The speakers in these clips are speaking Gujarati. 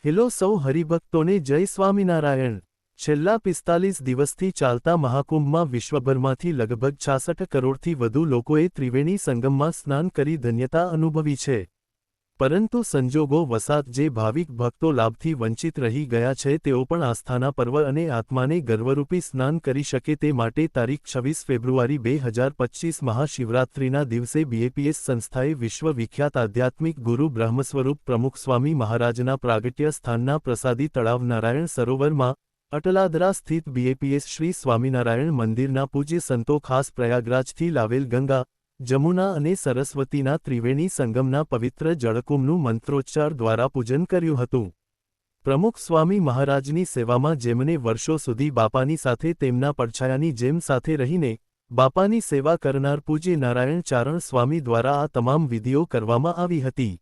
હેલો સૌ હરિભક્તોને જય સ્વામિનારાયણ। છેલ્લા 45 દિવસથી ચાલતા મહાકુંભમાં વિશ્વભરમાંથી લગભગ 66 કરોડથી વધુ લોકોએ ત્રિવેણી સંગમમાં સ્નાન કરી ધન્યતા અનુભવી છે। પરંતુ સંજોગો વસાત જે ભાવિક ભક્તો લાભથી વંચિત રહી ગયા છે તેઓ પણ આસ્થાના પર્વ અને આત્માને ગર્વરૂપી સ્નાન કરી શકે તે માટે તારીખ 26 ફેબ્રુઆરી 2025 મહાશિવરાત્રિના દિવસે બીએપીએસ સંસ્થાએ વિશ્વવિખ્યાત આધ્યાત્મિક ગુરુ બ્રહ્મસ્વરૂપ પ્રમુખ સ્વામી મહારાજના પ્રાગટ્ય સ્થાનના પ્રસાદી તળાવ નારાયણ સરોવરમાં અટલાદરા સ્થિત બીએપીએસ શ્રી સ્વામિનારાયણ મંદિરના પૂજ્ય સંતો ખાસ પ્રયાગરાજથી લાવેલ ગંગા, જમુના અને સરસ્વતીના ત્રિવેણી સંગમના પવિત્ર જળકુંભનું મંત્રોચ્ચાર દ્વારા પૂજન કર્યું હતું। પ્રમુખ સ્વામી મહારાજની સેવામાં જેમને વર્ષો સુધી બાપાની સાથે તેમના પડછાયાની જેમ સાથે રહીને બાપાની સેવા કરનાર પૂજ્ય નારાયણ ચારણ સ્વામી દ્વારા આ તમામ વિધિઓ કરવામાં આવી હતી।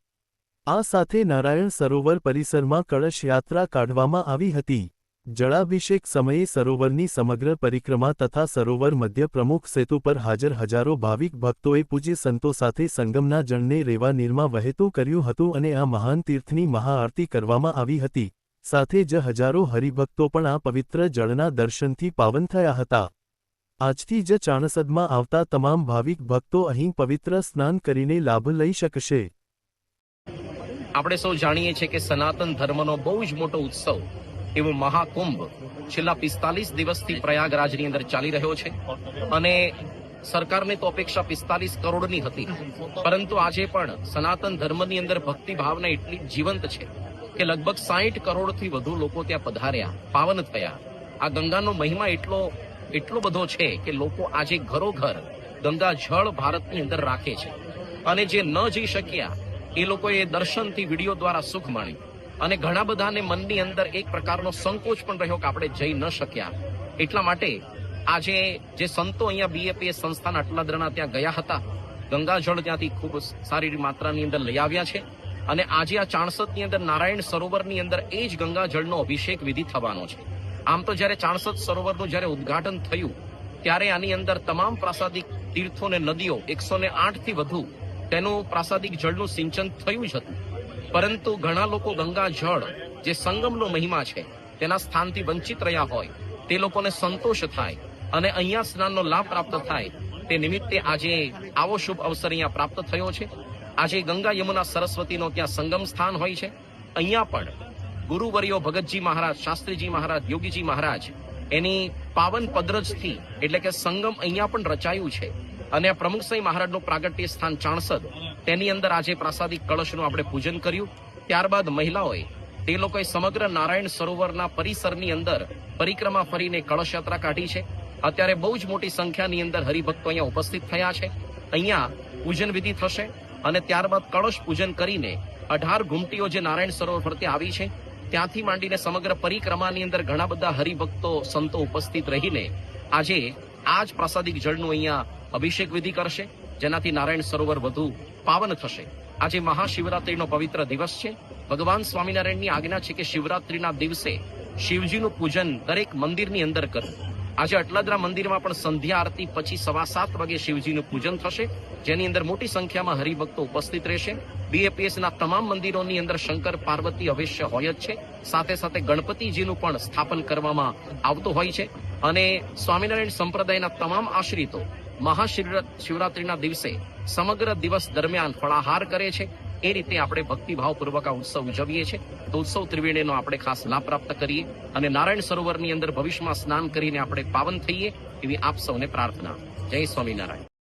આ સાથે નારાયણ સરોવર પરિસરમાં કળશ યાત્રા કાઢવામાં આવી હતી। જળાભિષેક સમયે સરોવરની સમગ્ર પરિક્રમા તથા સરોવર મધ્ય પ્રમુખ સેતુ પર હાજર હજારો ભાવિક ભક્તોએ પૂજ્ય સંતો સાથે સંગમના જળને રેવા નીરમાં વહેતું કર્યું હતું અને આ મહાન તીર્થની મહાઆરતી કરવામાં આવી હતી। સાથે જ હજારો હરિભક્તો પણ આ પવિત્ર જળના દર્શનથી પાવન થયા હતા। આજથી જ ચાણસદમાં આવતા તમામ ભાવિક ભક્તો અહીં પવિત્ર સ્નાન કરીને લાભ લઈ શકશે। આપણે સૌ જાણીએ છીએ કે સનાતન ધર્મનો બહુ જ મોટો ઉત્સવ એવો મહાકુંભ છેલ્લા 45 દિવસથી પ્રયાગરાજની અંદર ચાલી રહ્યો છે અને સરકારને તો અપેક્ષા 45 કરોડની હતી, પરંતુ આજે પણ સનાતન ધર્મની અંદર ભક્તિ ભાવના એટલી જીવંત છે કે લગભગ 60 કરોડથી વધુ લોકો ત્યાં પધાર્યા, પાવન થયા। આ ગંગાનો મહિમા એટલો બધો છે કે લોકો આજે ઘરોઘર ગંગા જળ ભારતની અંદર રાખે છે અને જે ન જઈ શક્યા એ લોકોએ દર્શનથી વિડીયો દ્વારા સુખ માણ્યું અને ઘણા બધાને મનની અંદર એક પ્રકારનો સંકોચ પણ રહ્યો કે આપણે જઈ ન શક્યા। એટલા માટે આજે જે સંતો અહીંયા બીએપીએસ સંસ્થાના અટલાદરાના ત્યાં ગયા હતા, ગંગાજળ ત્યાંથી ખૂબ સારી માત્રાની અંદર લઈ આવ્યા છે અને આજે આ ચાણસદની અંદર નારાયણ સરોવરની અંદર એ જ ગંગાજળનો અભિષેક વિધિ થવાનો છે। આમ તો જ્યારે ચાણસદ સરોવરનું જ્યારે ઉદ્ઘાટન થયું ત્યારે આની અંદર તમામ પ્રાસાદિક તીર્થો અને નદીઓ 108 થી વધુ તેનું પ્રાસાદિક જળનું સિંચન થયું જ હતું, પરંતુ ઘણા લોકો ગંગા જળ જે સંગમનો મહિમા છે તેના સ્થાનથી વંચિત રહ્યા હોય તે લોકોને સંતોષ થાય અને અહીંયા સ્નાનનો લાભ પ્રાપ્ત થાય તે નિમિત્તે આજે આવો શુભ અવસર અહીંયા પ્રાપ્ત થયો છે। આજે ગંગા યમુના સરસ્વતીનો ત્યાં સંગમ સ્થાન હોય છે। અહીંયા પણ ગુરુવર્યો ભગતજી મહારાજ, શાસ્ત્રીજી મહારાજ, યોગીજી મહારાજ એની પાવન પદરજથી એટલે કે સંગમ અહીંયા પણ રચાયું છે અને પ્રમુખ સ્વામી મહારાજનું પ્રાગટ્ય સ્થાન ચાણસદ તેની અંદર આજે પ્રાસાદિક કળશનું આપણે પૂજન કર્યું। ત્યારબાદ મહિલાઓએ તે લોકોએ સમગ્ર નારાયણ સરોવરના પરિસરની અંદર પરિક્રમા ફરીને કળશ યાત્રા કાઢી છે। અત્યારે બહુ જ મોટી સંખ્યાની અંદર હરિભક્તો અહીંયા ઉપસ્થિત થયા છે। અહીંયા પૂજન વિધિ થશે અને ત્યારબાદ કળશ પૂજન કરીને 18 ઘૂમટીઓ જે નારાયણ સરોવર ફરતે આવી છે ત્યાંથી માંડીને સમગ્ર પરિક્રમાની અંદર ઘણા બધા હરિભક્તો સંતો ઉપસ્થિત રહીને આજે આ જ પ્રાસાદિક જળનું અહીંયા અભિષેક વિધિ કરશે, જેનાથી નારાયણ સરોવર વધુ પાવન થશે। આજે મહાશિવરાત્રીનો પવિત્ર દિવસ છે। ભગવાન સ્વામિનારાયણની આજ્ઞા છે કે શિવરાત્રીના દિવસે શિવજીનું પૂજન દરેક મંદિરની અંદર કરવું। આજે અટલાદરા મંદિરમાં પણ સંધ્યા આરતી પછી 7:15 વાગે શિવજીનું પૂજન થશે, જેની અંદર મોટી સંખ્યામાં હરિભક્તો ઉપસ્થિત રહેશે। બીએપીએસના તમામ મંદિરોની અંદર શંકર પાર્વતી અવશ્ય હોય જ છે, સાથે સાથે ગણપતિજીનું પણ સ્થાપન કરવામાં આવતું હોય છે અને સ્વામિનારાયણ સંપ્રદાયના તમામ આશ્રિતો મહાશિવરાત્રીના દિવસે સમગ્ર દિવસ દરમિયાન ફળાહાર કરે છે। એ રીતે આપણે ભક્તિભાવપૂર્વક આ ઉત્સવ ઉજવીએ છીએ। તો ઉત્સવ ત્રિવેણીનો આપણે ખાસ લાભ પ્રાપ્ત કરીએ અને નારાયણ સરોવરની અંદર ભવિષ્યમાં સ્નાન કરીને આપણે પાવન થઈએ એવી આપ સૌને પ્રાર્થના। જય સ્વામિનારાયણ।